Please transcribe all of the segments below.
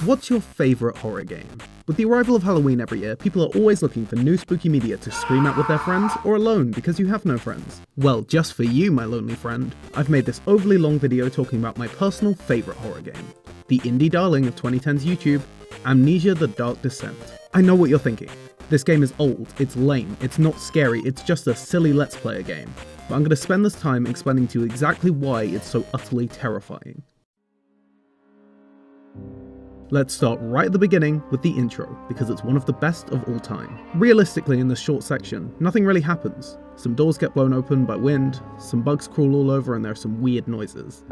What's your favourite horror game? With the arrival of Halloween every year, people are always looking for new spooky media to scream at with their friends, or alone because you have no friends. Well, just for you, my lonely friend, I've made this overly long video talking about my personal favourite horror game. The indie darling of 2010's YouTube, Amnesia: The Dark Descent. I know what you're thinking. This game is old, it's lame, it's not scary, it's just a silly Let's Player game. But I'm going to spend this time explaining to you exactly why it's so utterly terrifying. Let's start right at the beginning with the intro, because it's one of the best of all time. Realistically, in this short section, nothing really happens. Some doors get blown open by wind, some bugs crawl all over, and there are some weird noises.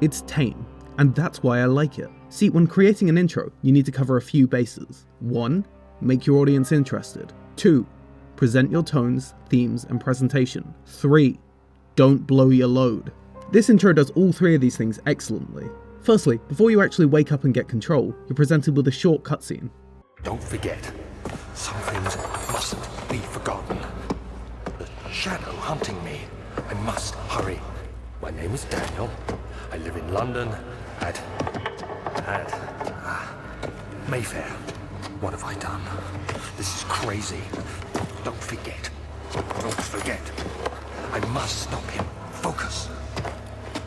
It's tame, and that's why I like it. See, when creating an intro, you need to cover a few bases. 1. Make your audience interested. 2. Present your tones, themes, and presentation. 3. Don't blow your load. This intro does all three of these things excellently. Firstly, before you actually wake up and get control, you're presented with a short cutscene. Don't forget, some things mustn't be forgotten. The shadow hunting me. I must hurry. My name is Daniel. I live in London at Mayfair. What have I done? This is crazy. Don't forget. Don't forget. I must stop him. Focus.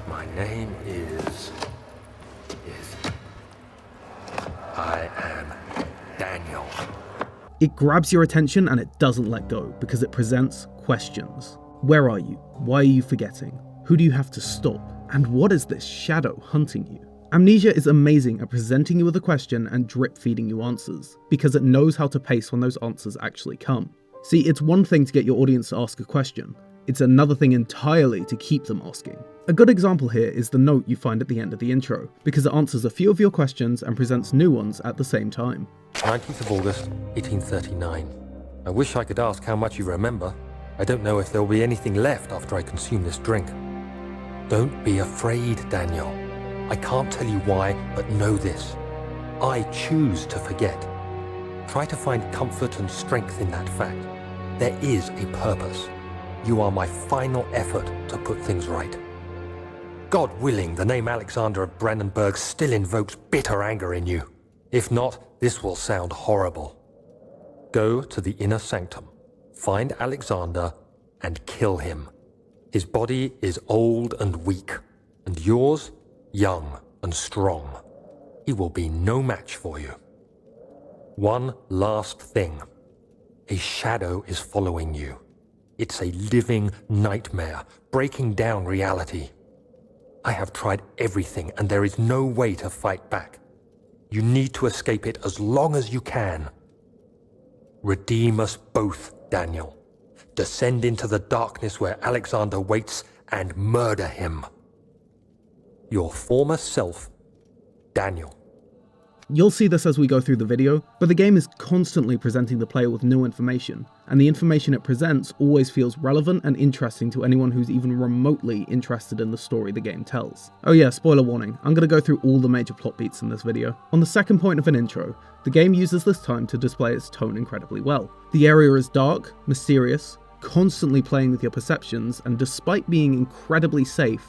My name is... I am Daniel. It grabs your attention and it doesn't let go because it presents questions. Where are you? Why are you forgetting? Who do you have to stop? And what is this shadow hunting you? Amnesia is amazing at presenting you with a question and drip feeding you answers, because it knows how to pace when those answers actually come. See, it's one thing to get your audience to ask a question. It's another thing entirely to keep them asking. A good example here is the note you find at the end of the intro, because it answers a few of your questions and presents new ones at the same time. 19th of August, 1839. I wish I could ask how much you remember. I don't know if there will be anything left after I consume this drink. Don't be afraid, Daniel. I can't tell you why, but know this. I choose to forget. Try to find comfort and strength in that fact. There is a purpose. You are my final effort to put things right. God willing, the name Alexander of Brandenburg still invokes bitter anger in you. If not, this will sound horrible. Go to the inner sanctum, find Alexander, and kill him. His body is old and weak, and yours, young and strong. He will be no match for you. One last thing. A shadow is following you. It's a living nightmare, breaking down reality. I have tried everything, and there is no way to fight back. You need to escape it as long as you can. Redeem us both, Daniel. Descend into the darkness where Alexander waits and murder him. Your former self, Daniel. You'll see this as we go through the video, but the game is constantly presenting the player with new information, and the information it presents always feels relevant and interesting to anyone who's even remotely interested in the story the game tells. Oh yeah, spoiler warning, I'm going to go through all the major plot beats in this video. On the second point of an intro, the game uses this time to display its tone incredibly well. The area is dark, mysterious, constantly playing with your perceptions, and despite being incredibly safe,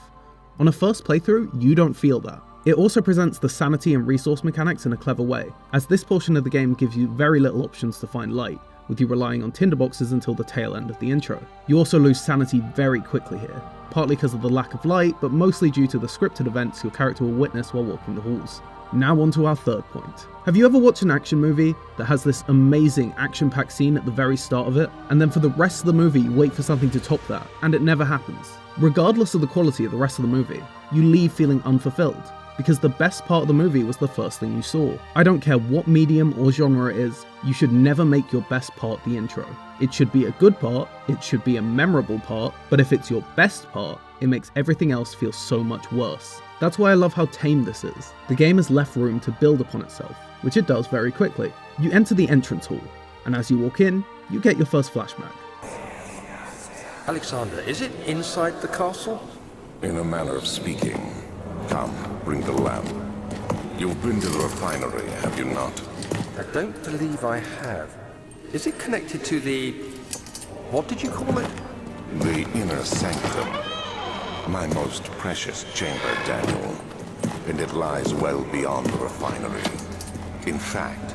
on a first playthrough, you don't feel that. It also presents the sanity and resource mechanics in a clever way, as this portion of the game gives you very little options to find light, with you relying on tinderboxes until the tail end of the intro. You also lose sanity very quickly here, partly because of the lack of light, but mostly due to the scripted events your character will witness while walking the halls. Now on to our third point. Have you ever watched an action movie that has this amazing action-packed scene at the very start of it, and then for the rest of the movie you wait for something to top that, and it never happens? Regardless of the quality of the rest of the movie, you leave feeling unfulfilled, because the best part of the movie was the first thing you saw. I don't care what medium or genre it is, you should never make your best part the intro. It should be a good part, it should be a memorable part, but if it's your best part, it makes everything else feel so much worse. That's why I love how tame this is. The game has left room to build upon itself, which it does very quickly. You enter the entrance hall, and as you walk in, you get your first flashback. Alexander, is it inside the castle? In a manner of speaking. Come, bring the lamp. You've been to the refinery, have you not? I don't believe I have. Is it connected to the... what did you call it? The inner sanctum. my most precious chamber, Daniel. And it lies well beyond the refinery. In fact,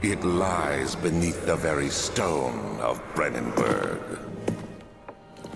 it lies beneath the very stone of Brennenburg.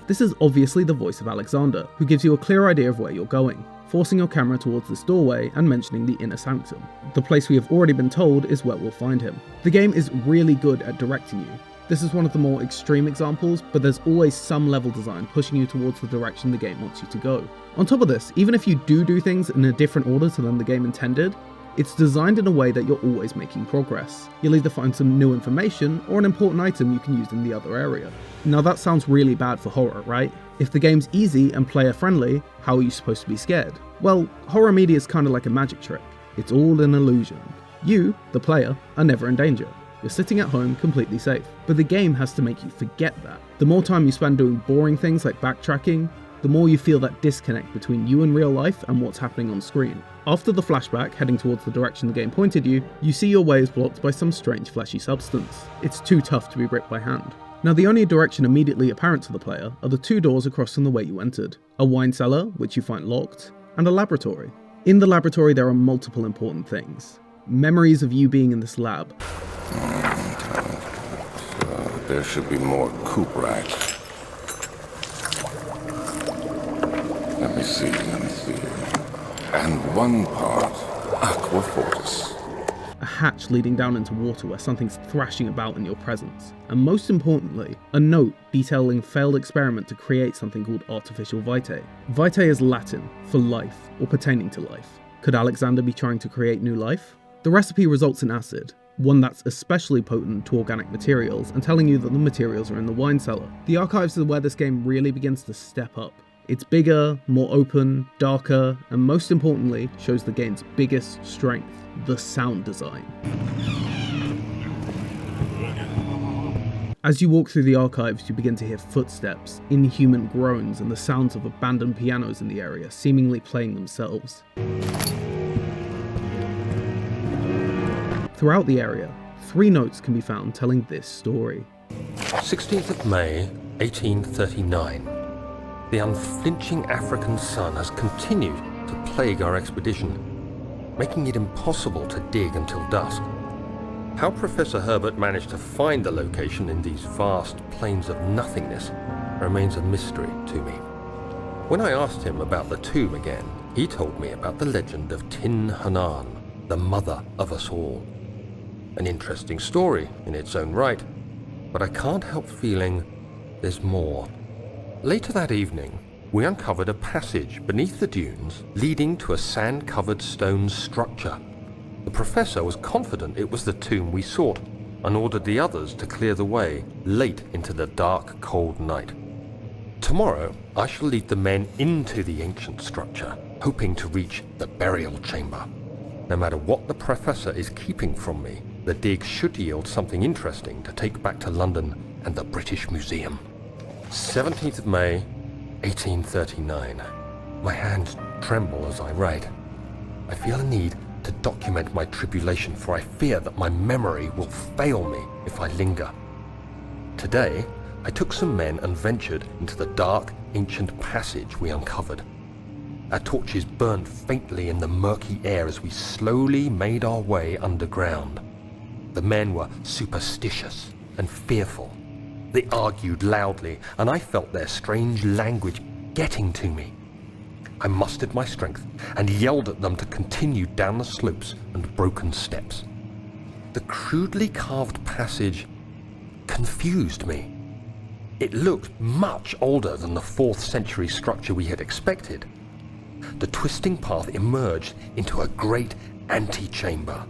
This is obviously the voice of Alexander, who gives you a clear idea of where you're going, forcing your camera towards this doorway and mentioning the inner sanctum. The place we have already been told is where we'll find him. The game is really good at directing you. This is one of the more extreme examples, but there's always some level design pushing you towards the direction the game wants you to go. On top of this, even if you do things in a different order to than the game intended, it's designed in a way that you're always making progress. You'll either find some new information or an important item you can use in the other area. Now that sounds really bad for horror, right? If the game's easy and player friendly, how are you supposed to be scared? Well, horror media is kind of like a magic trick. It's all an illusion. You, the player, are never in danger. You're sitting at home completely safe. But the game has to make you forget that. The more time you spend doing boring things like backtracking, the more you feel that disconnect between you in real life and what's happening on screen. After the flashback heading towards the direction the game pointed you, you see your way is blocked by some strange fleshy substance. It's too tough to be gripped by hand. Now the only direction immediately apparent to the player are the two doors across from the way you entered. A wine cellar, which you find locked, and a laboratory. In the laboratory there are multiple important things. Memories of you being in this lab. There should be more coop racks. Let me see. And one part aqua fortis. A hatch leading down into water where something's thrashing about in your presence. And most importantly, a note detailing failed experiment to create something called artificial vitae. Vitae is Latin for life, or pertaining to life. Could Alexander be trying to create new life? The recipe results in acid, one that's especially potent to organic materials and telling you that the materials are in the wine cellar. The archives is where this game really begins to step up. It's bigger, more open, darker, and most importantly, shows the game's biggest strength, the sound design. As you walk through the archives, you begin to hear footsteps, inhuman groans, and the sounds of abandoned pianos in the area, seemingly playing themselves. Throughout the area, 3 notes can be found telling this story. 16th of May, 1839. The unflinching African sun has continued to plague our expedition, making it impossible to dig until dusk. How Professor Herbert managed to find the location in these vast plains of nothingness remains a mystery to me. When I asked him about the tomb again, he told me about the legend of Tin Hanan, the mother of us all. An interesting story in its own right, but I can't help feeling there's more. Later that evening, we uncovered a passage beneath the dunes leading to a sand-covered stone structure. The professor was confident it was the tomb we sought and ordered the others to clear the way late into the dark, cold night. Tomorrow, I shall lead the men into the ancient structure, hoping to reach the burial chamber. No matter what the professor is keeping from me, the dig should yield something interesting to take back to London and the British Museum. 17th of May, 1839. My hands tremble as I write. I feel a need to document my tribulation, for I fear that my memory will fail me if I linger. Today, I took some men and ventured into the dark, ancient passage we uncovered. Our torches burned faintly in the murky air as we slowly made our way underground. The men were superstitious and fearful. They argued loudly, and I felt their strange language getting to me. I mustered my strength and yelled at them to continue down the slopes and broken steps. The crudely carved passage confused me. It looked much older than the 4th century structure we had expected. The twisting path emerged into a great antechamber.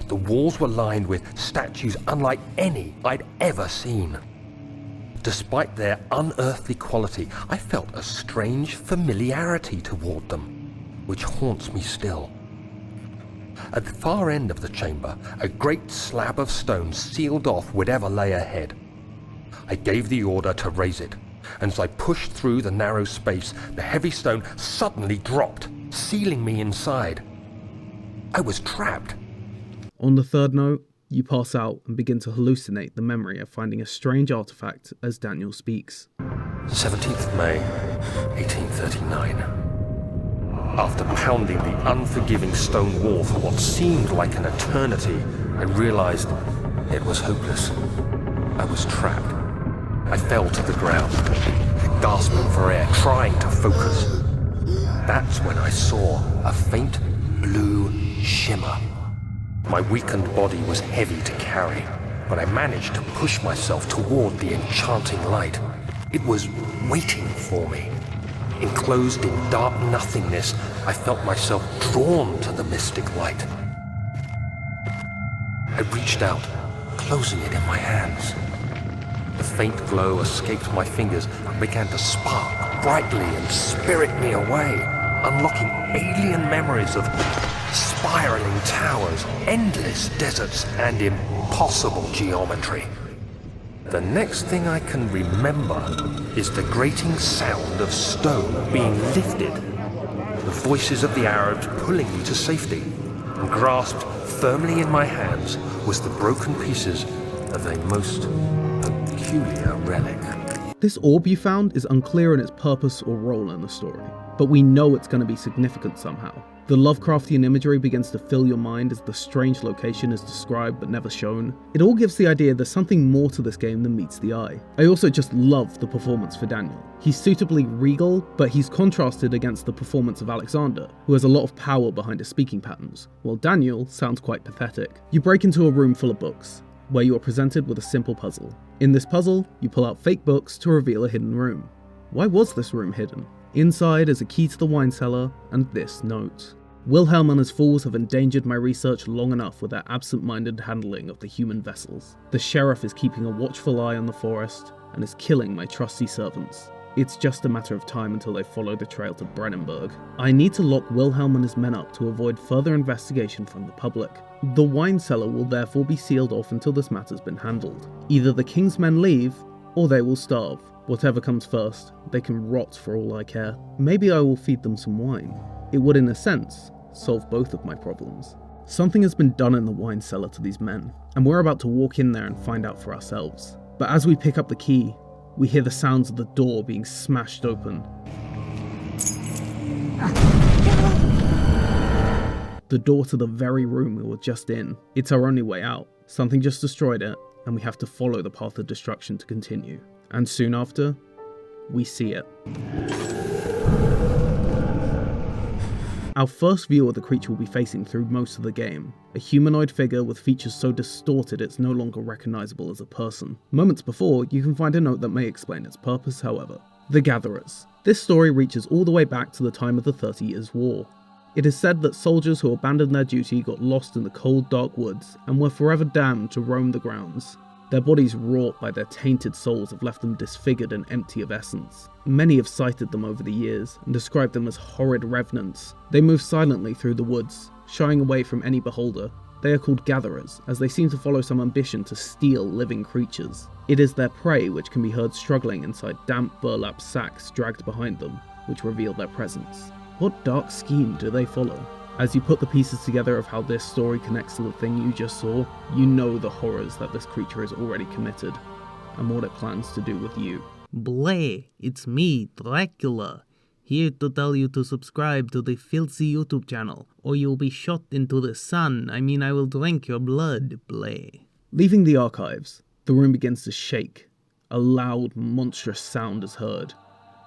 The walls were lined with statues unlike any I'd ever seen. Despite their unearthly quality, I felt a strange familiarity toward them, which haunts me still. At the far end of the chamber, a great slab of stone sealed off whatever lay ahead. I gave the order to raise it, and as I pushed through the narrow space, the heavy stone suddenly dropped, sealing me inside. I was trapped. On the 3rd note, You pass out and begin to hallucinate the memory of finding a strange artifact as Daniel speaks. 17th May, 1839. After pounding the unforgiving stone wall for what seemed like an eternity, I realized it was hopeless. I was trapped. I fell to the ground, gasping for air, trying to focus. That's when I saw a faint blue shimmer. My weakened body was heavy to carry, but I managed to push myself toward the enchanting light. It was waiting for me. Enclosed in dark nothingness, I felt myself drawn to the mystic light. I reached out, closing it in my hands. The faint glow escaped my fingers and began to spark brightly and spirit me away, unlocking alien memories of spiraling towers, endless deserts, and impossible geometry. The next thing I can remember is the grating sound of stone being lifted, the voices of the Arabs pulling me to safety, and grasped firmly in my hands was the broken pieces of a most peculiar relic. This orb you found is unclear in its purpose or role in the story, but we know it's going to be significant somehow. The Lovecraftian imagery begins to fill your mind as the strange location is described but never shown. It all gives the idea there's something more to this game than meets the eye. I also just love the performance for Daniel. He's suitably regal, but he's contrasted against the performance of Alexander, who has a lot of power behind his speaking patterns, while Daniel sounds quite pathetic. You break into a room full of books, where you are presented with a simple puzzle. In this puzzle, you pull out fake books to reveal a hidden room. Why was this room hidden? Inside is a key to the wine cellar and this note. Wilhelm and his fools have endangered my research long enough with their absent-minded handling of the human vessels. The sheriff is keeping a watchful eye on the forest and is killing my trusty servants. It's just a matter of time until they follow the trail to Brennenburg. I need to lock Wilhelm and his men up to avoid further investigation from the public. The wine cellar will therefore be sealed off until this matter's been handled. Either the king's men leave, or they will starve. Whatever comes first, they can rot for all I care. Maybe I will feed them some wine. It would, in a sense, solve both of my problems. Something has been done in the wine cellar to these men, and we're about to walk in there and find out for ourselves. But as we pick up the key, we hear the sounds of the door being smashed open. The door to the very room we were just in. It's our only way out. Something just destroyed it, and we have to follow the path of destruction to continue. And soon after, we see it. Our first view of the creature we'll be facing through most of the game, a humanoid figure with features so distorted it's no longer recognizable as a person. Moments before, you can find a note that may explain its purpose, however. The Gatherers. This story reaches all the way back to the time of the 30 Years' War. It is said that soldiers who abandoned their duty got lost in the cold, dark woods and were forever damned to roam the grounds. Their bodies wrought by their tainted souls have left them disfigured and empty of essence. Many have cited them over the years and described them as horrid revenants. They move silently through the woods, shying away from any beholder. They are called gatherers, as they seem to follow some ambition to steal living creatures. It is their prey which can be heard struggling inside damp burlap sacks dragged behind them, which reveal their presence. What dark scheme do they follow? As you put the pieces together of how this story connects to the thing you just saw, you know the horrors that this creature has already committed, and what it plans to do with you. Bleh, it's me, Dracula, here to tell you to subscribe to the filthy YouTube channel, or you'll be shot into the sun. I will drink your blood, bleh. Leaving the archives, the room begins to shake. A loud, monstrous sound is heard,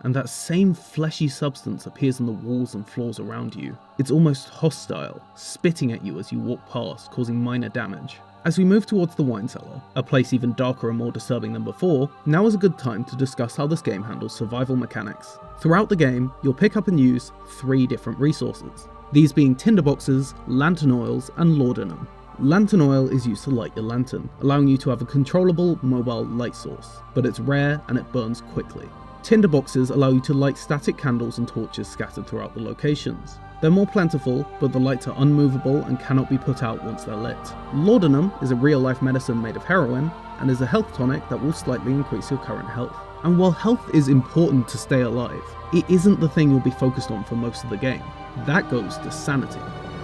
and that same fleshy substance appears in the walls and floors around you. It's almost hostile, spitting at you as you walk past, causing minor damage. As we move towards the wine cellar, a place even darker and more disturbing than before, now is a good time to discuss how this game handles survival mechanics. Throughout the game, you'll pick up and use 3 different resources, these being tinderboxes, lantern oils, and laudanum. Lantern oil is used to light your lantern, allowing you to have a controllable mobile light source, but it's rare and it burns quickly. Tinderboxes allow you to light static candles and torches scattered throughout the locations. They're more plentiful, but the lights are unmovable and cannot be put out once they're lit. Laudanum is a real-life medicine made of heroin, and is a health tonic that will slightly increase your current health. And while health is important to stay alive, it isn't the thing you'll be focused on for most of the game. That goes to sanity.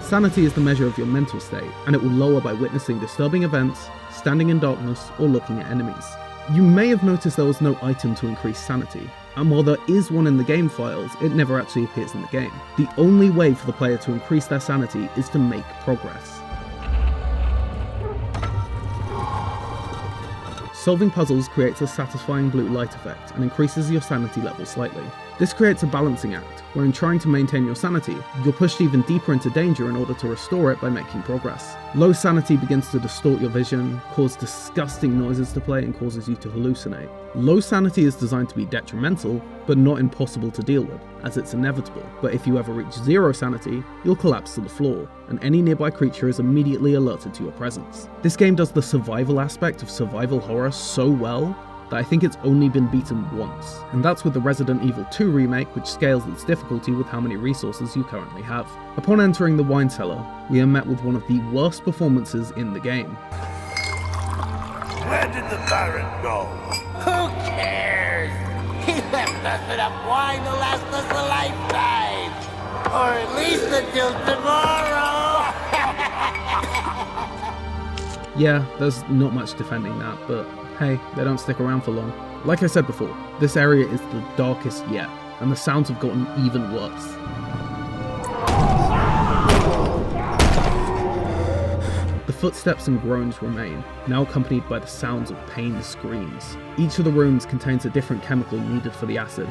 Sanity is the measure of your mental state, and it will lower by witnessing disturbing events, standing in darkness, or looking at enemies. You may have noticed there was no item to increase sanity, and while there is one in the game files, it never actually appears in the game. The only way for the player to increase their sanity is to make progress. Solving puzzles creates a satisfying blue light effect and increases your sanity level slightly. This creates a balancing act, where in trying to maintain your sanity, you're pushed even deeper into danger in order to restore it by making progress. Low sanity begins to distort your vision, cause disgusting noises to play, and causes you to hallucinate. Low sanity is designed to be detrimental, but not impossible to deal with, as it's inevitable. But if you ever reach 0 sanity, you'll collapse to the floor, and any nearby creature is immediately alerted to your presence. This game does the survival aspect of survival horror so well that I think it's only been beaten once, and that's with the Resident Evil 2 remake, which scales its difficulty with how many resources you currently have. Upon entering the wine cellar, we are met with one of the worst performances in the game. Where did the Baron go? Who cares? He left us enough wine to last us a lifetime! Or at least until tomorrow! Yeah, there's not much defending that, but hey, they don't stick around for long. Like I said before, this area is the darkest yet, and the sounds have gotten even worse. The footsteps and groans remain, now accompanied by the sounds of pained screams. Each of the rooms contains a different chemical needed for the acid,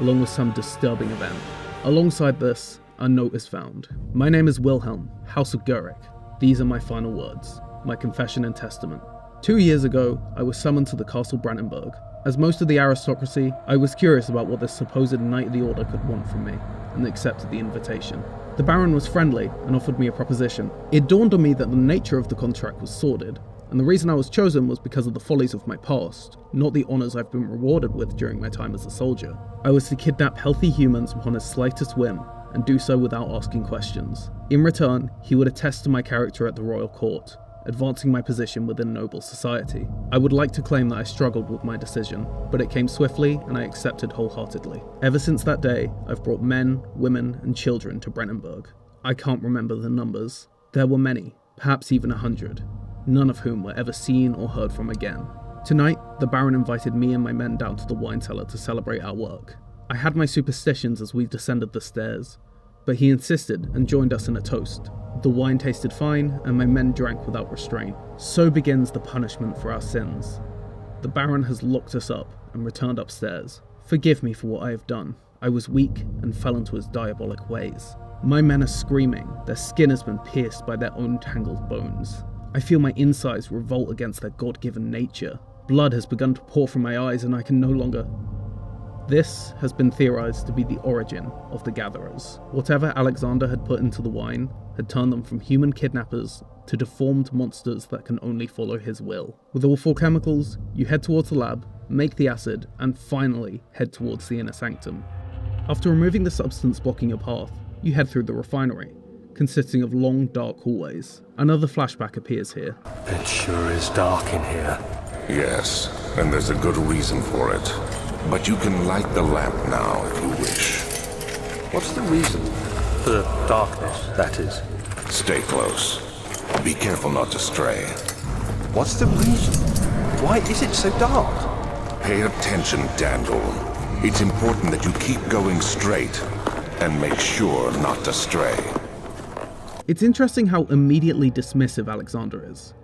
along with some disturbing event. Alongside this, a note is found. My name is Wilhelm, House of Gurik. These are my final words, my confession and testament. 2 years ago, I was summoned to the Castle Brandenburg. As most of the aristocracy, I was curious about what this supposed Knight of the Order could want from me, and accepted the invitation. The Baron was friendly and offered me a proposition. It dawned on me that the nature of the contract was sordid, and the reason I was chosen was because of the follies of my past, not the honours I've been rewarded with during my time as a soldier. I was to kidnap healthy humans upon his slightest whim, and do so without asking questions. In return, he would attest to my character at the royal court, advancing my position within noble society. I would like to claim that I struggled with my decision, but it came swiftly and I accepted wholeheartedly. Ever since that day, I've brought men, women, and children to Brandenburg. I can't remember the numbers. There were many, perhaps even 100, none of whom were ever seen or heard from again. Tonight, the Baron invited me and my men down to the wine cellar to celebrate our work. I had my superstitions as we descended the stairs, but he insisted and joined us in a toast. The wine tasted fine, and my men drank without restraint. So begins the punishment for our sins. The Baron has locked us up and returned upstairs. Forgive me for what I have done. I was weak and fell into his diabolic ways. My men are screaming. Their skin has been pierced by their own tangled bones. I feel my insides revolt against their God-given nature. Blood has begun to pour from my eyes, and I can no longer... This has been theorized to be the origin of the Gatherers. Whatever Alexander had put into the wine had turned them from human kidnappers to deformed monsters that can only follow his will. With all 4 chemicals, you head towards the lab, make the acid, and finally head towards the inner sanctum. After removing the substance blocking your path, you head through the refinery, consisting of long, dark hallways. Another flashback appears here. It sure is dark in here. Yes, and there's a good reason for it. But you can light the lamp now if you wish. What's the reason? For the darkness, that is. Stay close. Be careful not to stray. What's the reason? Why is it so dark? Pay attention, Daniel. It's important that you keep going straight and make sure not to stray. It's interesting how immediately dismissive Alexander is.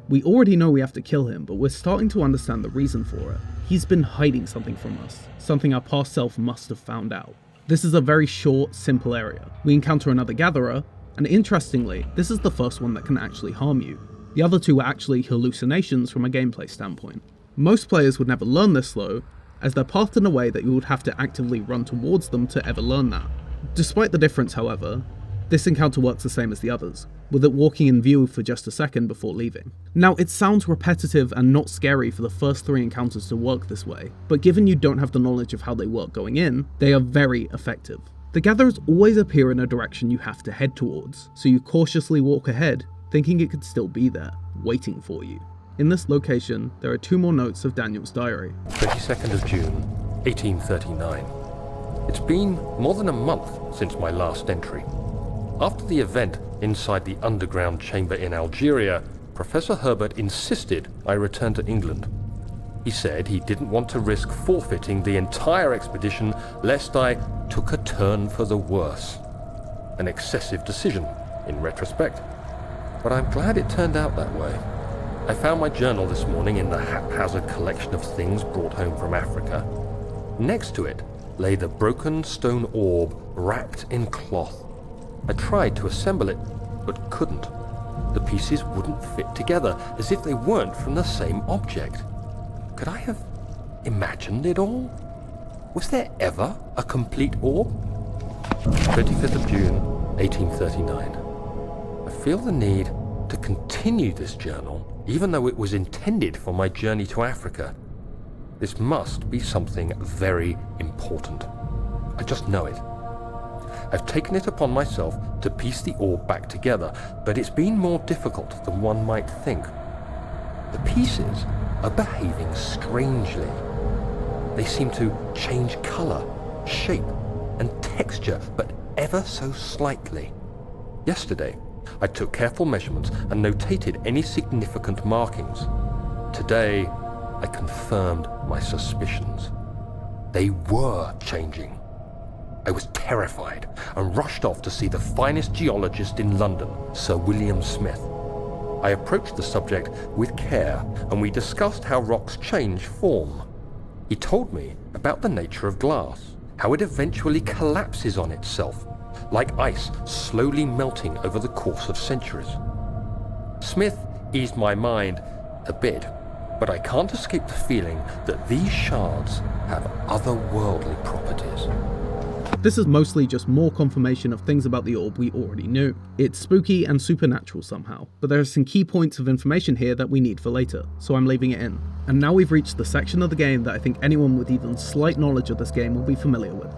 We already know we have to kill him, but we're starting to understand the reason for it. He's been hiding something from us, something our past self must have found out. This is a very short, simple area. We encounter another Gatherer, and interestingly, this is the first one that can actually harm you. The other 2 were actually hallucinations from a gameplay standpoint. Most players would never learn this though, as they're pathed in a way that you would have to actively run towards them to ever learn that. Despite the difference, however, this encounter works the same as the others, with it walking in view for just a second before leaving. Now, it sounds repetitive and not scary for the first 3 encounters to work this way, but given you don't have the knowledge of how they work going in, they are very effective. The Gatherers always appear in a direction you have to head towards, so you cautiously walk ahead, thinking it could still be there, waiting for you. In this location, there are 2 more notes of Daniel's diary. 22nd of June, 1839. It's been more than a month since my last entry. After the event inside the underground chamber in Algeria, Professor Herbert insisted I return to England. He said he didn't want to risk forfeiting the entire expedition lest I took a turn for the worse. An excessive decision, in retrospect. But I'm glad it turned out that way. I found my journal this morning in the haphazard collection of things brought home from Africa. Next to it lay the broken stone orb wrapped in cloth. I tried to assemble it, but couldn't. The pieces wouldn't fit together, as if they weren't from the same object. Could I have imagined it all? Was there ever a complete orb? 25th of June, 1839. I feel the need to continue this journal, even though it was intended for my journey to Africa. This must be something very important. I just know it. I've taken it upon myself to piece the orb back together, but it's been more difficult than one might think. The pieces are behaving strangely. They seem to change color, shape, and texture, but ever so slightly. Yesterday, I took careful measurements and notated any significant markings. Today, I confirmed my suspicions. They were changing. I was terrified and rushed off to see the finest geologist in London, Sir William Smith. I approached the subject with care and we discussed how rocks change form. He told me about the nature of glass, how it eventually collapses on itself, like ice slowly melting over the course of centuries. Smith eased my mind a bit, but I can't escape the feeling that these shards have otherworldly properties. This is mostly just more confirmation of things about the orb we already knew. It's spooky and supernatural somehow, but there are some key points of information here that we need for later, so I'm leaving it in. And now we've reached the section of the game that I think anyone with even slight knowledge of this game will be familiar with.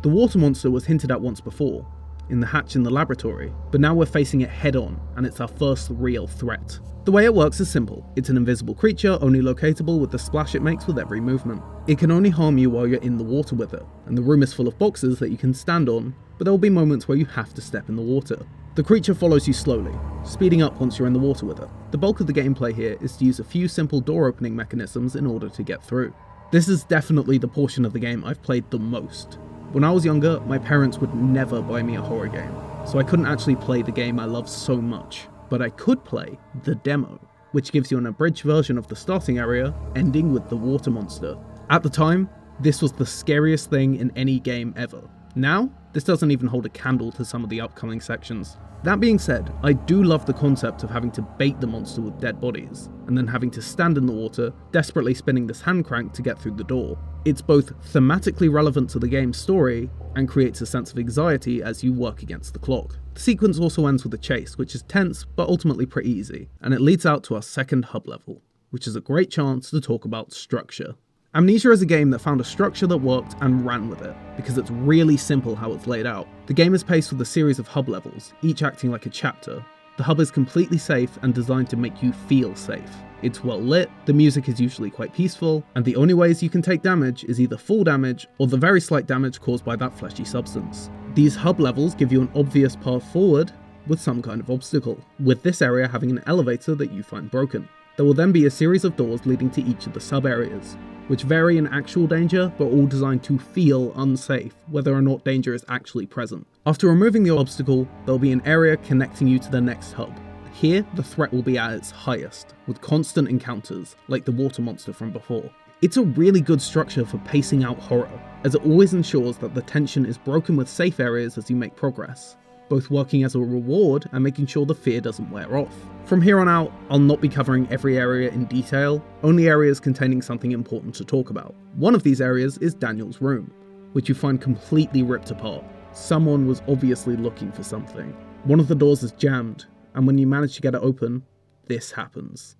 The water monster was hinted at once before, in the hatch in the laboratory, but now we're facing it head on, and it's our first real threat. The way it works is simple. It's an invisible creature, only locatable with the splash it makes with every movement. It can only harm you while you're in the water with it, and the room is full of boxes that you can stand on, but there will be moments where you have to step in the water. The creature follows you slowly, speeding up once you're in the water with it. The bulk of the gameplay here is to use a few simple door opening mechanisms in order to get through. This is definitely the portion of the game I've played the most. When I was younger, my parents would never buy me a horror game, so I couldn't actually play the game I love so much, but I could play the demo, which gives you an abridged version of the starting area, ending with the water monster. At the time, this was the scariest thing in any game ever. Now, this doesn't even hold a candle to some of the upcoming sections. That being said, I do love the concept of having to bait the monster with dead bodies, and then having to stand in the water, desperately spinning this hand crank to get through the door. It's both thematically relevant to the game's story, and creates a sense of anxiety as you work against the clock. The sequence also ends with a chase, which is tense, but ultimately pretty easy, and it leads out to our second hub level, which is a great chance to talk about structure. Amnesia is a game that found a structure that worked and ran with it, because it's really simple how it's laid out. The game is paced with a series of hub levels, each acting like a chapter. The hub is completely safe and designed to make you feel safe. It's well lit, the music is usually quite peaceful, and the only ways you can take damage is either full damage or the very slight damage caused by that fleshy substance. These hub levels give you an obvious path forward with some kind of obstacle, with this area having an elevator that you find broken. There will then be a series of doors leading to each of the sub-areas, which vary in actual danger, but all designed to feel unsafe, whether or not danger is actually present. After removing the obstacle, there will be an area connecting you to the next hub. Here, the threat will be at its highest, with constant encounters, like the water monster from before. It's a really good structure for pacing out horror, as it always ensures that the tension is broken with safe areas as you make progress, both working as a reward and making sure the fear doesn't wear off. From here on out, I'll not be covering every area in detail, only areas containing something important to talk about. One of these areas is Daniel's room, which you find completely ripped apart. Someone was obviously looking for something. One of the doors is jammed, and when you manage to get it open, this happens.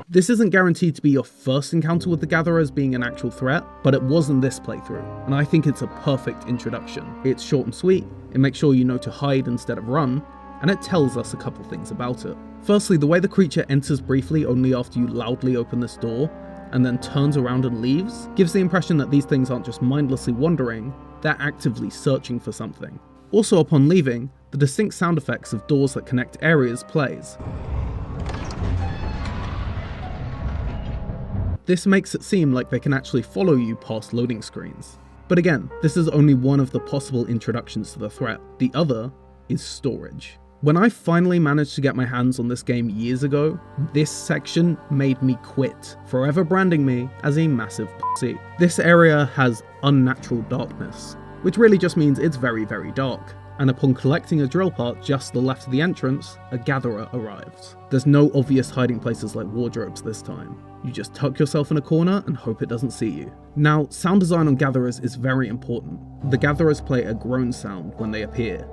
This isn't guaranteed to be your first encounter with the Gatherers being an actual threat, but it was in this playthrough, and I think it's a perfect introduction. It's short and sweet, it makes sure you know to hide instead of run, and it tells us a couple things about it. Firstly, the way the creature enters briefly only after you loudly open this door, and then turns around and leaves, gives the impression that these things aren't just mindlessly wandering, they're actively searching for something. Also, upon leaving, the distinct sound effects of doors that connect areas plays. This makes it seem like they can actually follow you past loading screens. But again, this is only one of the possible introductions to the threat. The other is storage. When I finally managed to get my hands on this game years ago, this section made me quit, forever branding me as a massive pussy. This area has unnatural darkness, which really just means it's very, very dark. And upon collecting a drill part just to the left of the entrance, a gatherer arrives. There's no obvious hiding places like wardrobes this time. You just tuck yourself in a corner and hope it doesn't see you. Now, sound design on gatherers is very important. The gatherers play a groan sound when they appear,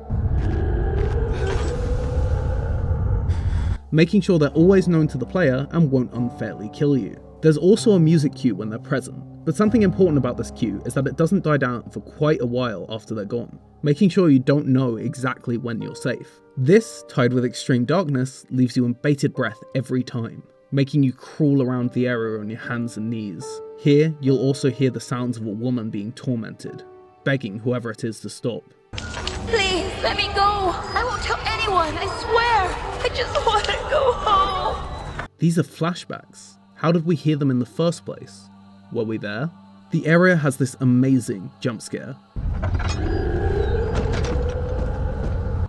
making sure they're always known to the player and won't unfairly kill you. There's also a music cue when they're present, but something important about this cue is that it doesn't die down for quite a while after they're gone, making sure you don't know exactly when you're safe. This, tied with extreme darkness, leaves you in bated breath every time, making you crawl around the area on your hands and knees. Here, you'll also hear the sounds of a woman being tormented, begging whoever it is to stop. Please, let me go. I won't tell anyone, I swear. I just want to go home. These are flashbacks. How did we hear them in the first place? Were we there? The area has this amazing jump scare.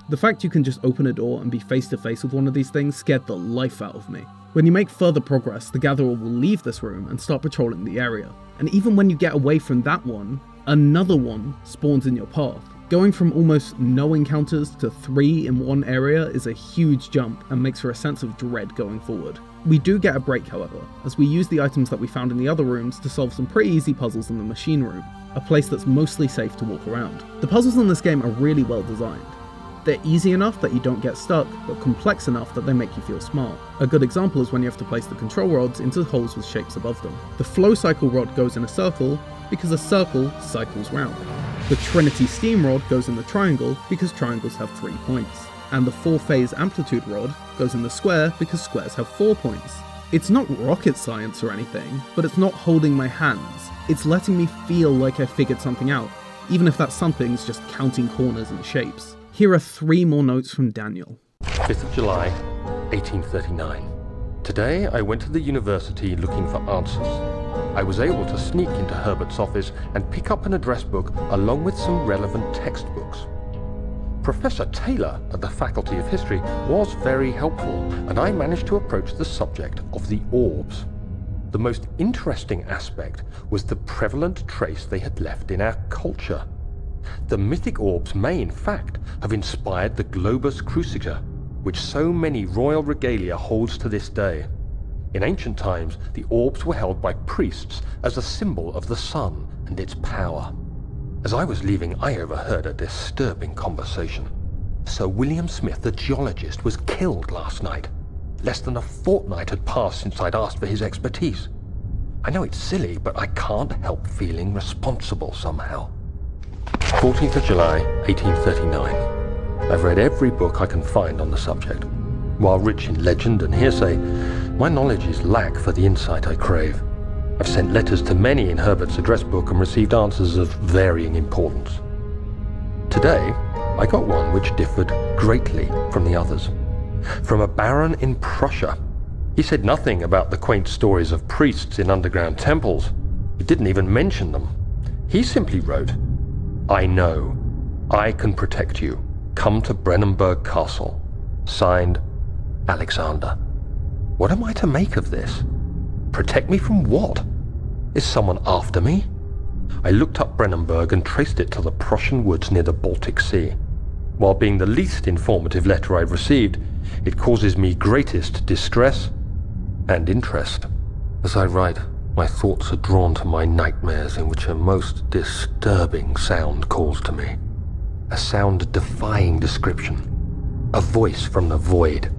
The fact you can just open a door and be face to face with one of these things scared the life out of me. When you make further progress, the gatherer will leave this room and start patrolling the area. And even when you get away from that one, another one spawns in your path. Going from almost no encounters to 3 in one area is a huge jump and makes for a sense of dread going forward. We do get a break, however, as we use the items that we found in the other rooms to solve some pretty easy puzzles in the machine room, a place that's mostly safe to walk around. The puzzles in this game are really well designed. They're easy enough that you don't get stuck, but complex enough that they make you feel smart. A good example is when you have to place the control rods into holes with shapes above them. The flow cycle rod goes in a circle because a circle cycles round. The Trinity steam rod goes in the triangle because triangles have 3 points. And the 4-phase amplitude rod goes in the square because squares have 4 points. It's not rocket science or anything, but it's not holding my hands. It's letting me feel like I figured something out, even if that something's just counting corners and shapes. Here are 3 more notes from Daniel. 5th of July, 1839. Today I went to the university looking for answers. I was able to sneak into Herbert's office and pick up an address book along with some relevant textbooks. Professor Taylor at the Faculty of History was very helpful, and I managed to approach the subject of the orbs. The most interesting aspect was the prevalent trace they had left in our culture. The mythic orbs may, in fact, have inspired the globus cruciger, which so many royal regalia holds to this day. In ancient times, the orbs were held by priests as a symbol of the sun and its power. As I was leaving, I overheard a disturbing conversation. Sir William Smith, the geologist, was killed last night. Less than a fortnight had passed since I'd asked for his expertise. I know it's silly, but I can't help feeling responsible somehow. 14th of July, 1839. I've read every book I can find on the subject. While rich in legend and hearsay, my knowledge is lack for the insight I crave. I've sent letters to many in Herbert's address book and received answers of varying importance. Today, I got one which differed greatly from the others. From a baron in Prussia. He said nothing about the quaint stories of priests in underground temples. He didn't even mention them. He simply wrote, "I know. I can protect you. Come to Brennenburg Castle. Signed, Alexander." What am I to make of this? Protect me from what? Is someone after me? I looked up Brennenburg and traced it to the Prussian woods near the Baltic Sea. While being the least informative letter I've received, it causes me greatest distress and interest. As I write, my thoughts are drawn to my nightmares in which a most disturbing sound calls to me. A sound defying description. A voice from the void.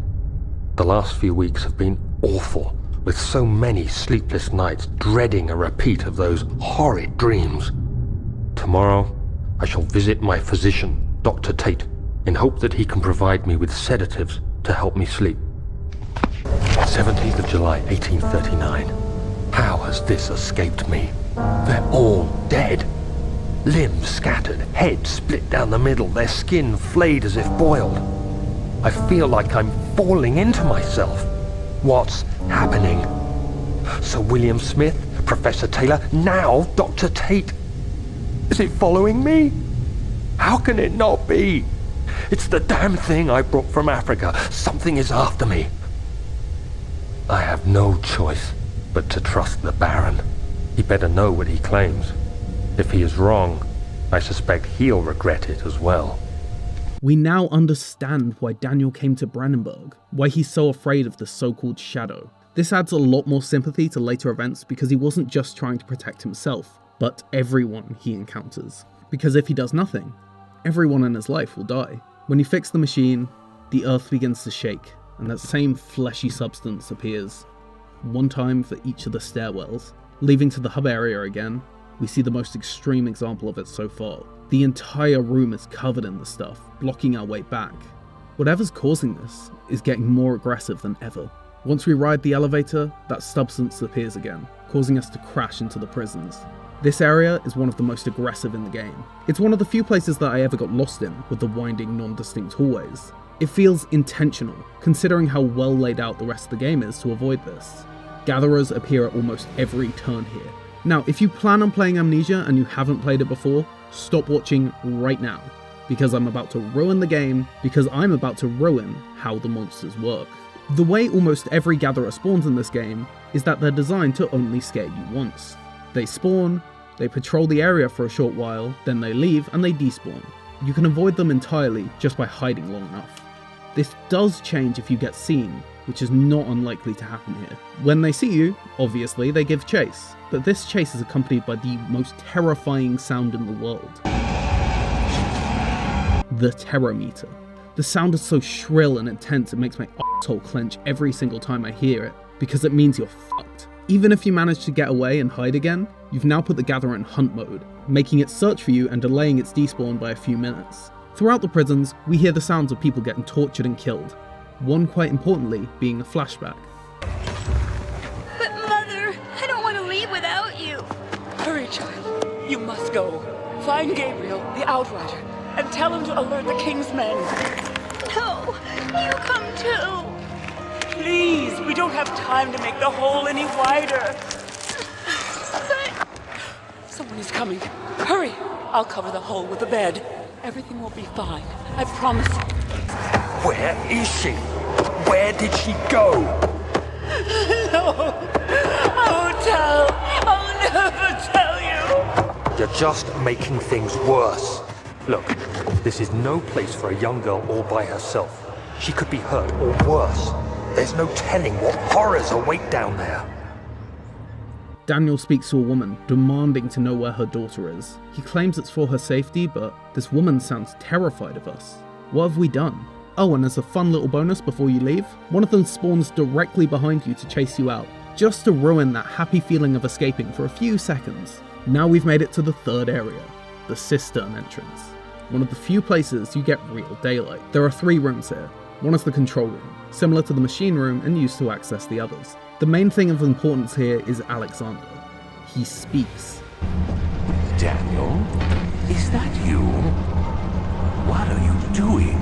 The last few weeks have been awful, with so many sleepless nights dreading a repeat of those horrid dreams. Tomorrow, I shall visit my physician, Dr. Tate, in hope that he can provide me with sedatives to help me sleep. 17th of July, 1839. How has this escaped me? They're all dead. Limbs scattered, heads split down the middle, their skin flayed as if boiled. I feel like I'm falling into myself. What's happening? Sir William Smith, Professor Taylor, now Dr. Tate. Is it following me? How can it not be? It's the damn thing I brought from Africa. Something is after me. I have no choice but to trust the Baron. He better know what he claims. If he is wrong, I suspect he'll regret it as well. We now understand why Daniel came to Brandenburg, why he's so afraid of the so-called Shadow. This adds a lot more sympathy to later events because he wasn't just trying to protect himself, but everyone he encounters. Because if he does nothing, everyone in his life will die. When you fix the machine, the earth begins to shake, and that same fleshy substance appears, one time for each of the stairwells. Leaving to the hub area again, we see the most extreme example of it so far. The entire room is covered in the stuff, blocking our way back. Whatever's causing this is getting more aggressive than ever. Once we ride the elevator, that substance appears again, causing us to crash into the prisons. This area is one of the most aggressive in the game. It's one of the few places that I ever got lost in, with the winding, non-distinct hallways. It feels intentional, considering how well laid out the rest of the game is to avoid this. Gatherers appear at almost every turn here. Now, if you plan on playing Amnesia and you haven't played it before, stop watching right now, because I'm about to ruin the game, because I'm about to ruin how the monsters work. The way almost every gatherer spawns in this game is that they're designed to only scare you once. They spawn, they patrol the area for a short while, then they leave and they despawn. You can avoid them entirely just by hiding long enough. This does change if you get seen, which is not unlikely to happen here. When they see you, obviously they give chase, but this chase is accompanied by the most terrifying sound in the world. The terror meter. The sound is so shrill and intense it makes my asshole clench every single time I hear it, because it means you're fucked. Even if you manage to get away and hide again, you've now put the gatherer in hunt mode, making it search for you and delaying its despawn by a few minutes. Throughout the prisons, we hear the sounds of people getting tortured and killed, one quite importantly being a flashback. But Mother, I don't want to leave without you. Hurry, child. You must go. Find Gabriel, the Outrider, and tell him to alert the King's men. No, you come too. Please, we don't have time to make the hole any wider. But Someone is coming. Hurry! I'll cover the hole with a bed. Everything will be fine. I promise you. Where is she? Where did she go? No! I won't tell! I'll never tell you! You're just making things worse. Look, this is no place for a young girl all by herself. She could be hurt or worse. There's no telling what horrors await down there. Daniel speaks to a woman, demanding to know where her daughter is. He claims it's for her safety, but this woman sounds terrified of us. What have we done? Oh, and as a fun little bonus before you leave, one of them spawns directly behind you to chase you out, just to ruin that happy feeling of escaping for a few seconds. Now we've made it to the third area, the cistern entrance. One of the few places you get real daylight. There are 3 rooms here. One is the control room, similar to the machine room and used to access the others. The main thing of importance here is Alexander. He speaks. Daniel, is that you? What are you doing?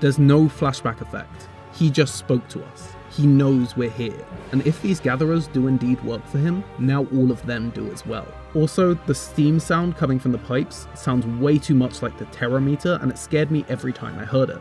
There's no flashback effect. He just spoke to us. He knows we're here. And if these gatherers do indeed work for him, now all of them do as well. Also, the steam sound coming from the pipes sounds way too much like the terror meter, and it scared me every time I heard it.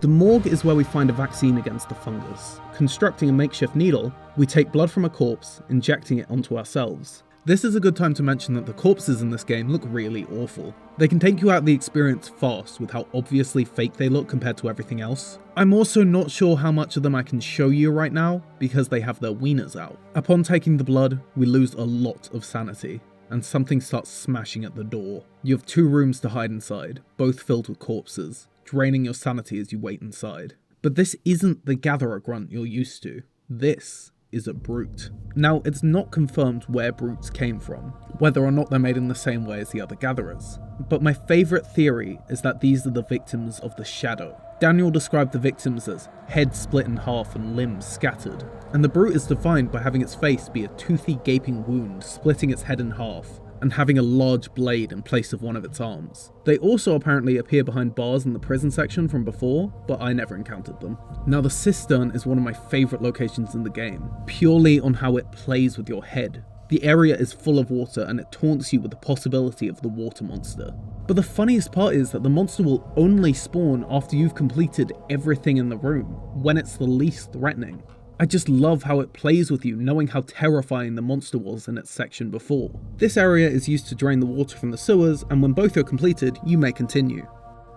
The morgue is where we find a vaccine against the fungus. Constructing a makeshift needle, we take blood from a corpse, injecting it onto ourselves. This is a good time to mention that the corpses in this game look really awful. They can take you out of the experience fast with how obviously fake they look compared to everything else. I'm also not sure how much of them I can show you right now because they have their wieners out. Upon taking the blood, we lose a lot of sanity, and something starts smashing at the door. You have 2 rooms to hide inside, both filled with corpses, draining your sanity as you wait inside. But this isn't the gatherer grunt you're used to. This is a brute. Now, it's not confirmed where brutes came from, whether or not they're made in the same way as the other gatherers, but my favourite theory is that these are the victims of the Shadow. Daniel described the victims as head split in half and limbs scattered, and the brute is defined by having its face be a toothy gaping wound splitting its head in half, and having a large blade in place of one of its arms. They also apparently appear behind bars in the prison section from before, but I never encountered them. Now, the cistern is one of my favourite locations in the game, purely on how it plays with your head. The area is full of water and it taunts you with the possibility of the water monster. But the funniest part is that the monster will only spawn after you've completed everything in the room, when it's the least threatening. I just love how it plays with you, knowing how terrifying the monster was in its section before. This area is used to drain the water from the sewers, and when both are completed, you may continue.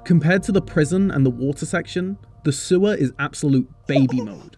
Compared to the prison and the water section, the sewer is absolute baby mode.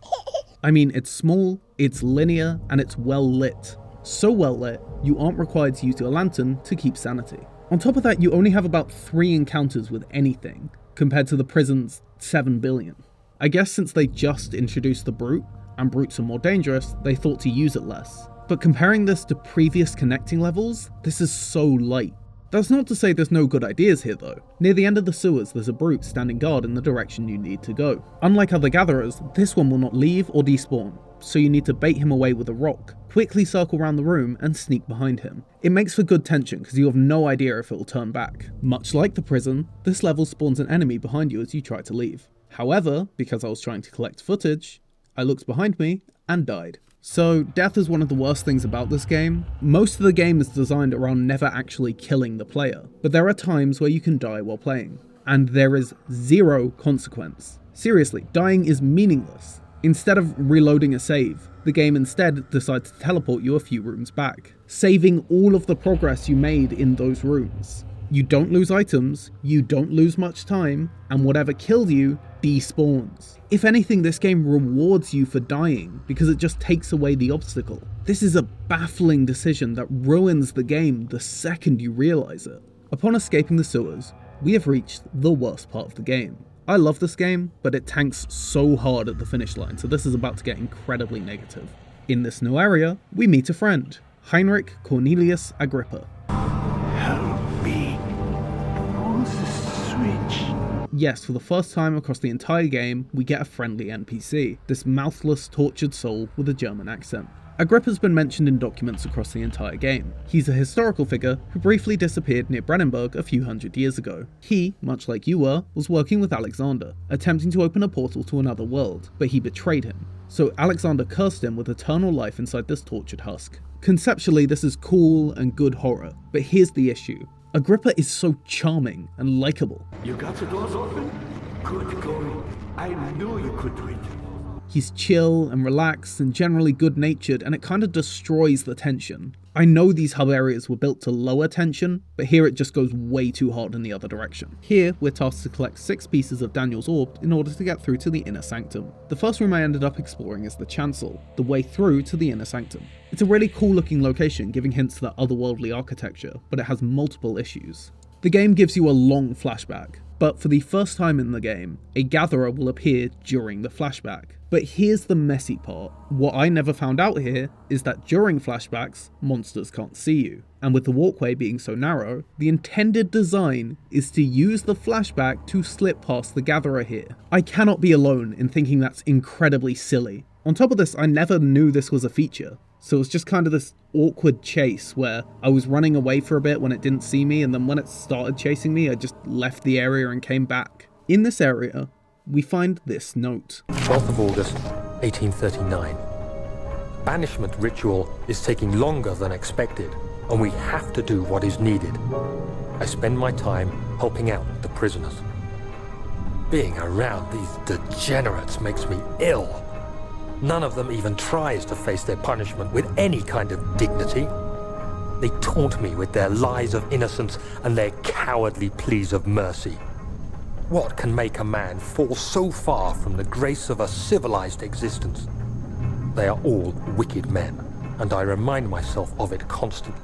I mean, it's small, it's linear, and it's well lit. So well lit, you aren't required to use your lantern to keep sanity. On top of that, you only have about 3 encounters with anything, compared to the prison's 7 billion. I guess since they just introduced the brute, and brutes are more dangerous, they thought to use it less. But comparing this to previous connecting levels, this is so light. That's not to say there's no good ideas here though. Near the end of the sewers, there's a brute standing guard in the direction you need to go. Unlike other gatherers, this one will not leave or despawn, so you need to bait him away with a rock, quickly circle around the room and sneak behind him. It makes for good tension because you have no idea if it will turn back. Much like the prison, this level spawns an enemy behind you as you try to leave. However, because I was trying to collect footage, I looked behind me and died. So death is one of the worst things about this game. Most of the game is designed around never actually killing the player, but there are times where you can die while playing, and there is 0 consequence. Seriously, dying is meaningless. Instead of reloading a save, the game instead decides to teleport you a few rooms back, saving all of the progress you made in those rooms. You don't lose items, you don't lose much time, and whatever killed you despawns. If anything, this game rewards you for dying because it just takes away the obstacle. This is a baffling decision that ruins the game the second you realize it. Upon escaping the sewers, we have reached the worst part of the game. I love this game, but it tanks so hard at the finish line, so this is about to get incredibly negative. In this new area, we meet a friend, Heinrich Cornelius Agrippa. Help me. Who's the switch? Yes, for the first time across the entire game, we get a friendly NPC, this mouthless, tortured soul with a German accent. Agrippa's been mentioned in documents across the entire game. He's a historical figure who briefly disappeared near Brennenburg a few hundred years ago. He, much like you were, was working with Alexander, attempting to open a portal to another world, but he betrayed him. So Alexander cursed him with eternal life inside this tortured husk. Conceptually, this is cool and good horror, but here's the issue. Agrippa is so charming and likable. You got the doors open? Good going. I knew you could do it. He's chill and relaxed and generally good-natured, and it kind of destroys the tension. I know these hub areas were built to lower tension, but here it just goes way too hard in the other direction. Here, we're tasked to collect 6 pieces of Daniel's orb in order to get through to the inner sanctum. The first room I ended up exploring is the chancel, the way through to the inner sanctum. It's a really cool looking location, giving hints to that otherworldly architecture, but it has multiple issues. The game gives you a long flashback, but for the first time in the game, a gatherer will appear during the flashback. But here's the messy part. What I never found out here is that during flashbacks, monsters can't see you. And with the walkway being so narrow, the intended design is to use the flashback to slip past the gatherer here. I cannot be alone in thinking that's incredibly silly. On top of this, I never knew this was a feature. So it was just kind of this awkward chase where I was running away for a bit when it didn't see me, and then when it started chasing me, I just left the area and came back. In this area, we find this note. 12th of August, 1839. Banishment ritual is taking longer than expected, and we have to do what is needed. I spend my time helping out the prisoners. Being around these degenerates makes me ill. None of them even tries to face their punishment with any kind of dignity. They taunt me with their lies of innocence and their cowardly pleas of mercy. What can make a man fall so far from the grace of a civilized existence? They are all wicked men, and I remind myself of it constantly.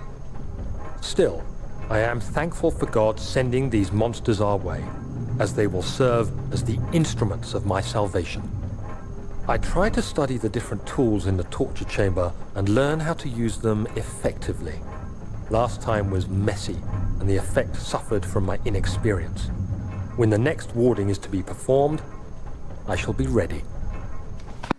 Still, I am thankful for God sending these monsters our way, as they will serve as the instruments of my salvation. I tried to study the different tools in the torture chamber and learn how to use them effectively. Last time was messy, and the effect suffered from my inexperience. When the next warding is to be performed, I shall be ready.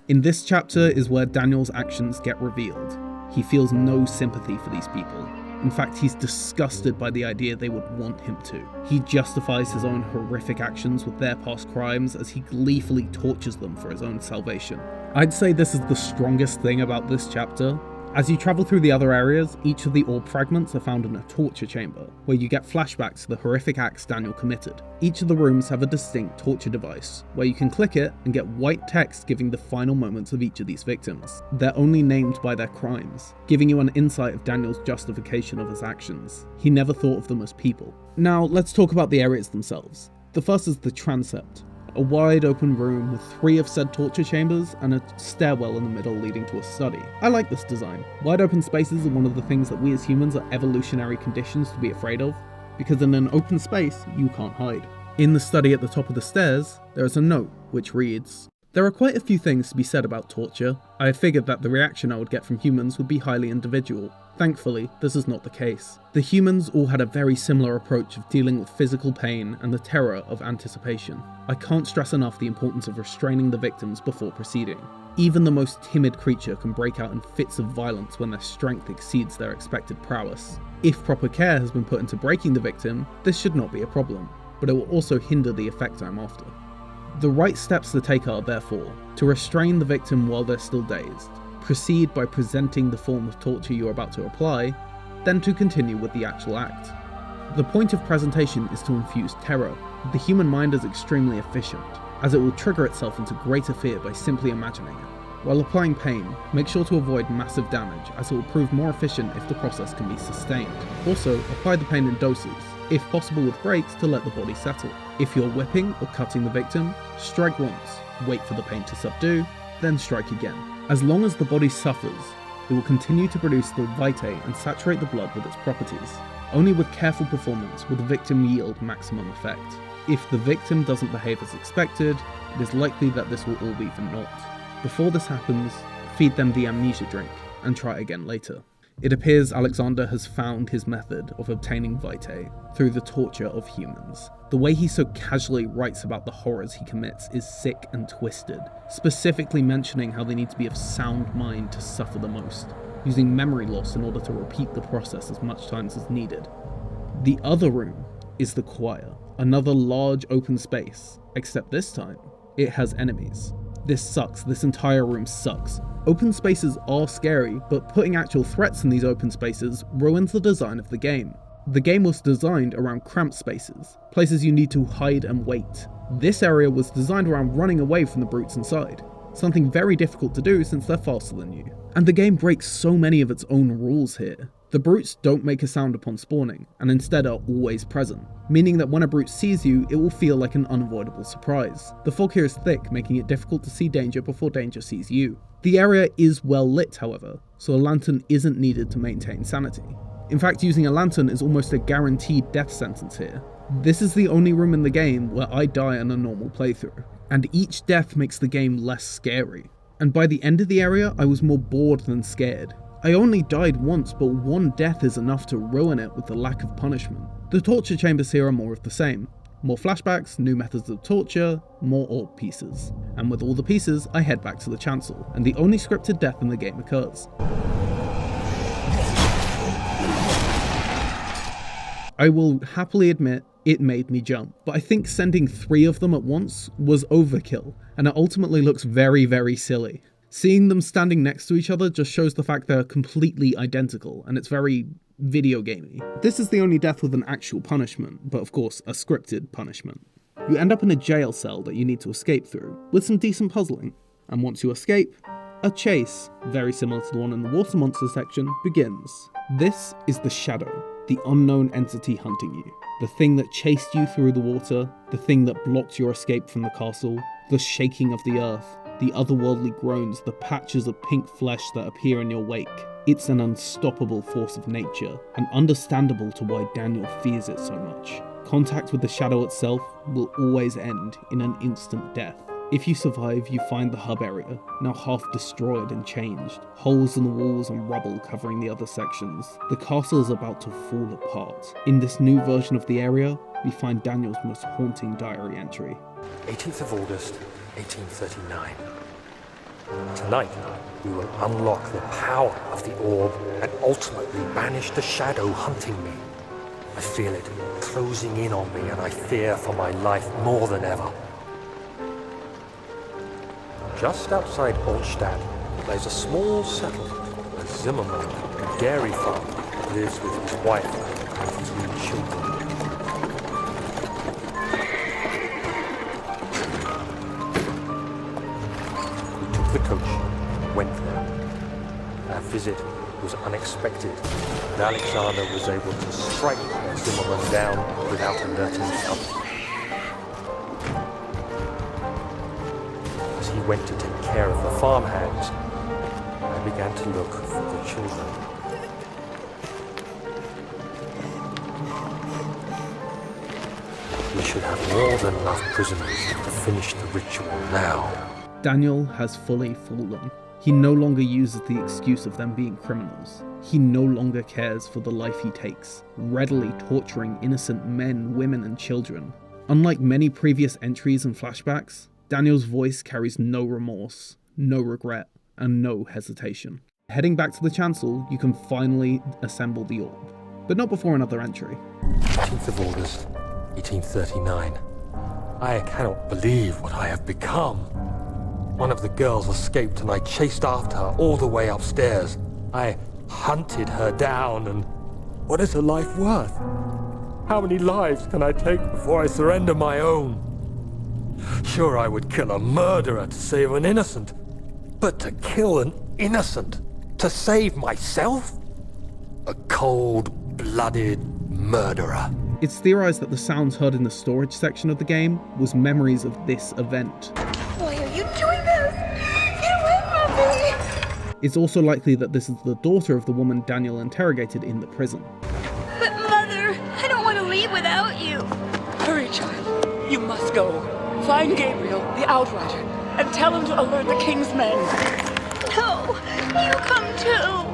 In this chapter is where Daniel's actions get revealed. He feels no sympathy for these people. In fact, he's disgusted by the idea they would want him to. He justifies his own horrific actions with their past crimes as he gleefully tortures them for his own salvation. I'd say this is the strongest thing about this chapter. As you travel through the other areas, each of the orb fragments are found in a torture chamber, where you get flashbacks to the horrific acts Daniel committed. Each of the rooms have a distinct torture device, where you can click it and get white text giving the final moments of each of these victims. They're only named by their crimes, giving you an insight of Daniel's justification of his actions. He never thought of them as people. Now, let's talk about the areas themselves. The first is the transept, a wide open room with 3 of said torture chambers and a stairwell in the middle leading to a study. I like this design. Wide open spaces are one of the things that we as humans are evolutionary conditions to be afraid of, because in an open space, you can't hide. In the study at the top of the stairs, there is a note which reads, "There are quite a few things to be said about torture. I had figured that the reaction I would get from humans would be highly individual. Thankfully, this is not the case. The humans all had a very similar approach of dealing with physical pain and the terror of anticipation. I can't stress enough the importance of restraining the victims before proceeding. Even the most timid creature can break out in fits of violence when their strength exceeds their expected prowess. If proper care has been put into breaking the victim, this should not be a problem, but it will also hinder the effect I'm after. The right steps to take are, therefore, to restrain the victim while they're still dazed, proceed by presenting the form of torture you're about to apply, then to continue with the actual act. The point of presentation is to infuse terror. The human mind is extremely efficient, as it will trigger itself into greater fear by simply imagining it. While applying pain, make sure to avoid massive damage, as it will prove more efficient if the process can be sustained. Also, apply the pain in doses, if possible with breaks to let the body settle. If you're whipping or cutting the victim, strike once, wait for the pain to subdue, then strike again. As long as the body suffers, it will continue to produce the vitae and saturate the blood with its properties. Only with careful performance will the victim yield maximum effect. If the victim doesn't behave as expected, it is likely that this will all be for naught. Before this happens, feed them the amnesia drink, and try again later. It appears Alexander has found his method of obtaining vitae through the torture of humans. The way he so casually writes about the horrors he commits is sick and twisted, specifically mentioning how they need to be of sound mind to suffer the most, using memory loss in order to repeat the process as much times as needed. The other room is the choir, another large open space, except this time, it has enemies. This sucks, this entire room sucks. Open spaces are scary, but putting actual threats in these open spaces ruins the design of the game. The game was designed around cramped spaces, places you need to hide and wait. This area was designed around running away from the brutes inside, something very difficult to do since they're faster than you. And the game breaks so many of its own rules here. The brutes don't make a sound upon spawning, and instead are always present, meaning that when a brute sees you, it will feel like an unavoidable surprise. The fog here is thick, making it difficult to see danger before danger sees you. The area is well lit, however, so a lantern isn't needed to maintain sanity. In fact, using a lantern is almost a guaranteed death sentence here. This is the only room in the game where I die on a normal playthrough, and each death makes the game less scary. And by the end of the area, I was more bored than scared. I only died once, but one death is enough to ruin it with the lack of punishment. The torture chambers here are more of the same. More flashbacks, new methods of torture, more orb pieces. And with all the pieces, I head back to the chancel, and the only scripted death in the game occurs. I will happily admit, it made me jump, but I think sending 3 of them at once was overkill, and it ultimately looks very, very silly. Seeing them standing next to each other just shows the fact they're completely identical, and it's very video gamey. This is the only death with an actual punishment, but of course a scripted punishment. You end up in a jail cell that you need to escape through, with some decent puzzling, and once you escape, a chase, very similar to the one in the water monster section, begins. This is the Shadow, the unknown entity hunting you, the thing that chased you through the water, the thing that blocked your escape from the castle, the shaking of the earth, the otherworldly groans, the patches of pink flesh that appear in your wake. It's an unstoppable force of nature, and understandable to why Daniel fears it so much. Contact with the Shadow itself will always end in an instant death. If you survive, you find the hub area, now half destroyed and changed, holes in the walls and rubble covering the other sections. The castle is about to fall apart. In this new version of the area, we find Daniel's most haunting diary entry. 18th of August, 1839. Tonight, we will unlock the power of the orb and ultimately banish the shadow hunting me. I feel it closing in on me and I fear for my life more than ever. Just outside Altstadt lies a small settlement where Zimmerman, a dairy farmer, lives with his wife and 3 children. We took the coach and went there. Our visit was unexpected, and Alexander was able to strike Zimmerman down without alerting the others. As he went to take care of the farmhands, I began to look for the children. We should have more than enough prisoners to finish the ritual now. Daniel has fully fallen. He no longer uses the excuse of them being criminals. He no longer cares for the life he takes, readily torturing innocent men, women, and children. Unlike many previous entries and flashbacks, Daniel's voice carries no remorse, no regret, and no hesitation. Heading back to the chancel, you can finally assemble the orb, but not before another entry. 18th of August, 1839. I cannot believe what I have become. One of the girls escaped and I chased after her all the way upstairs. I hunted her down, and what is a life worth? How many lives can I take before I surrender my own? Sure, I would kill a murderer to save an innocent, but to kill an innocent to save myself? A cold-blooded murderer. It's theorized that the sounds heard in the storage section of the game was memories of this event. Why are you doing this? Get away from me! It's also likely that this is the daughter of the woman Daniel interrogated in the prison. But Mother, I don't want to leave without you. Hurry, child. You must go. Find Gabriel, the Outrider, and tell him to alert the King's men. No, you come too.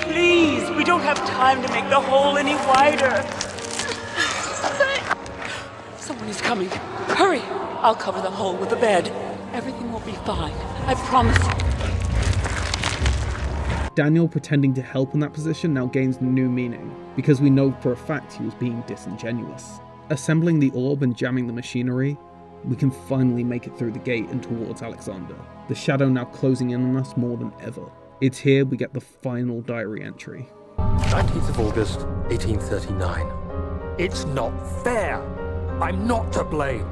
Please, we don't have time to make the hole any wider. But Someone is coming. Hurry! I'll cover the hole with the bed. Everything will be fine. I promise you. Daniel pretending to help in that position now gains new meaning, because we know for a fact he was being disingenuous. Assembling the orb and jamming the machinery, we can finally make it through the gate and towards Alexander, the shadow now closing in on us more than ever. It's here we get the final diary entry. 19th of August, 1839. It's not fair. I'm not to blame.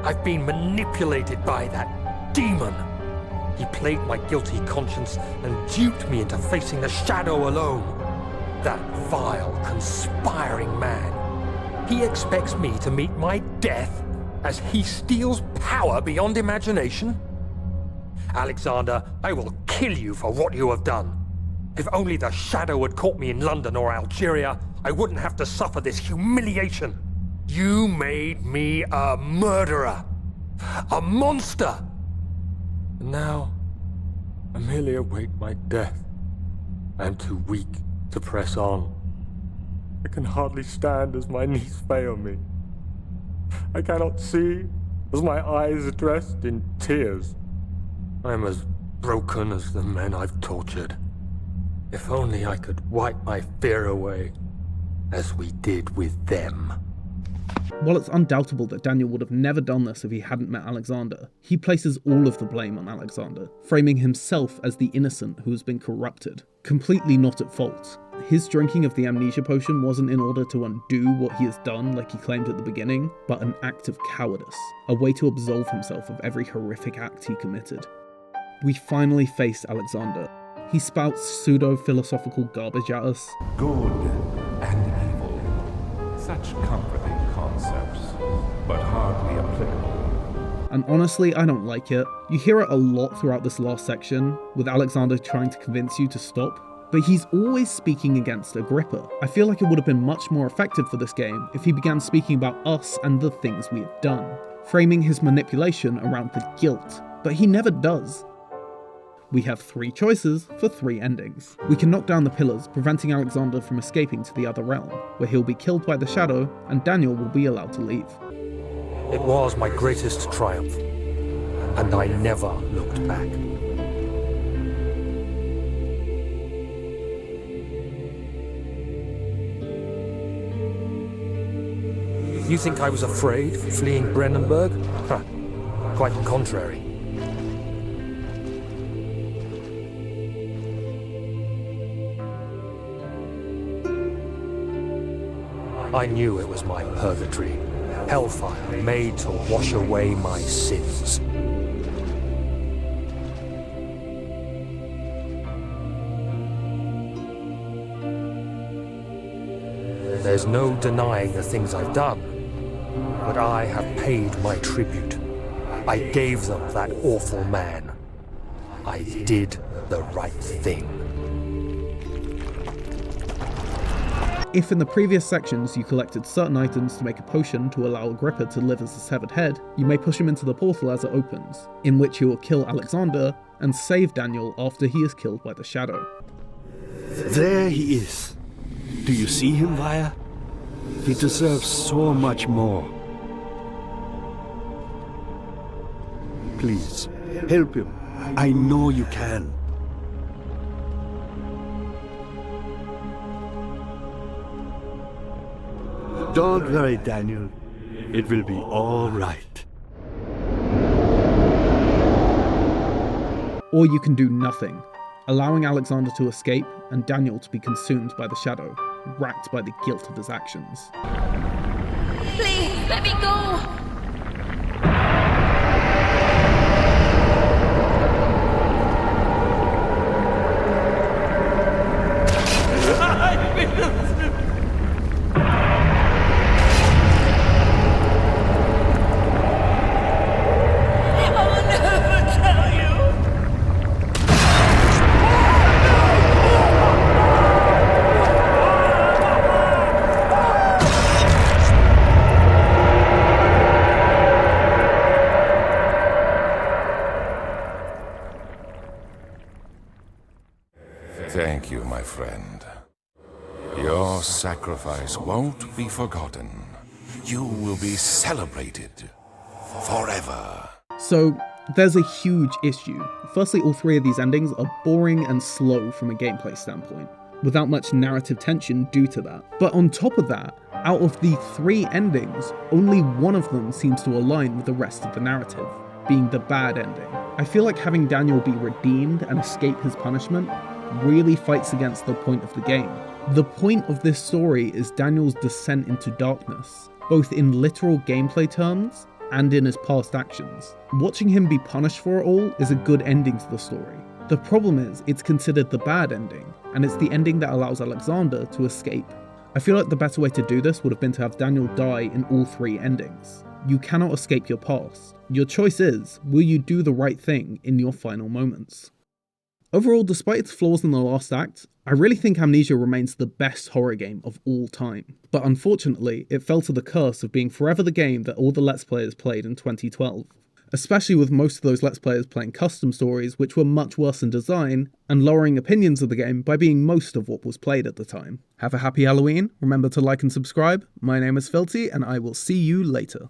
I've been manipulated by that demon. He played my guilty conscience and duped me into facing the shadow alone. That vile, conspiring man. He expects me to meet my death as he steals power beyond imagination. Alexander, I will kill you for what you have done. If only the shadow had caught me in London or Algeria, I wouldn't have to suffer this humiliation. You made me a murderer, a monster. And now, I merely await my death. I am too weak to press on. I can hardly stand as my knees fail me. I cannot see as my eyes are dressed in tears. I am as broken as the men I've tortured. If only I could wipe my fear away, as we did with them. While it's undoubtable that Daniel would have never done this if he hadn't met Alexander, he places all of the blame on Alexander, framing himself as the innocent who has been corrupted, completely not at fault. His drinking of the amnesia potion wasn't in order to undo what he has done like he claimed at the beginning, but an act of cowardice, a way to absolve himself of every horrific act he committed. We finally face Alexander. He spouts pseudo-philosophical garbage at us. Good and evil. Such comforting concepts, but hardly applicable. And honestly, I don't like it. You hear it a lot throughout this last section, with Alexander trying to convince you to stop, but he's always speaking against Agrippa. I feel like it would have been much more effective for this game if he began speaking about us and the things we have done, framing his manipulation around the guilt, but he never does. We have 3 choices for 3 endings. We can knock down the pillars, preventing Alexander from escaping to the other realm, where he'll be killed by the Shadow and Daniel will be allowed to leave. It was my greatest triumph, and I never looked back. You think I was afraid fleeing Brennenburg? Huh. Quite the contrary. I knew it was my purgatory, hellfire made to wash away my sins. There's no denying the things I've done, but I have paid my tribute. I gave them that awful man. I did the right thing. If in the previous sections you collected certain items to make a potion to allow Agrippa to live as a severed head, you may push him into the portal as it opens, in which he will kill Alexander and save Daniel after he is killed by the Shadow. There he is. Do you see him, Vaya? He deserves so much more. Please, help him. I know you can. Don't worry, Daniel. It will be all right. Or you can do nothing, allowing Alexander to escape and Daniel to be consumed by the Shadow, racked by the guilt of his actions. Please, let me go! Thank you, my friend. Your sacrifice won't be forgotten. You will be celebrated forever. So, there's a huge issue. Firstly, all 3 of these endings are boring and slow from a gameplay standpoint, without much narrative tension due to that. But on top of that, out of the 3 endings, only one of them seems to align with the rest of the narrative, being the bad ending. I feel like having Daniel be redeemed and escape his punishment really fights against the point of the game. The point of this story is Daniel's descent into darkness, both in literal gameplay terms and in his past actions. Watching him be punished for it all is a good ending to the story. The problem is, it's considered the bad ending, and it's the ending that allows Alexander to escape. I feel like the better way to do this would have been to have Daniel die in all 3 endings. You cannot escape your past. Your choice is, will you do the right thing in your final moments? Overall, despite its flaws in the last act, I really think Amnesia remains the best horror game of all time. But unfortunately, it fell to the curse of being forever the game that all the Let's Players played in 2012. Especially with most of those Let's Players playing custom stories which were much worse in design, and lowering opinions of the game by being most of what was played at the time. Have a happy Halloween, remember to like and subscribe, my name is Filty, and I will see you later.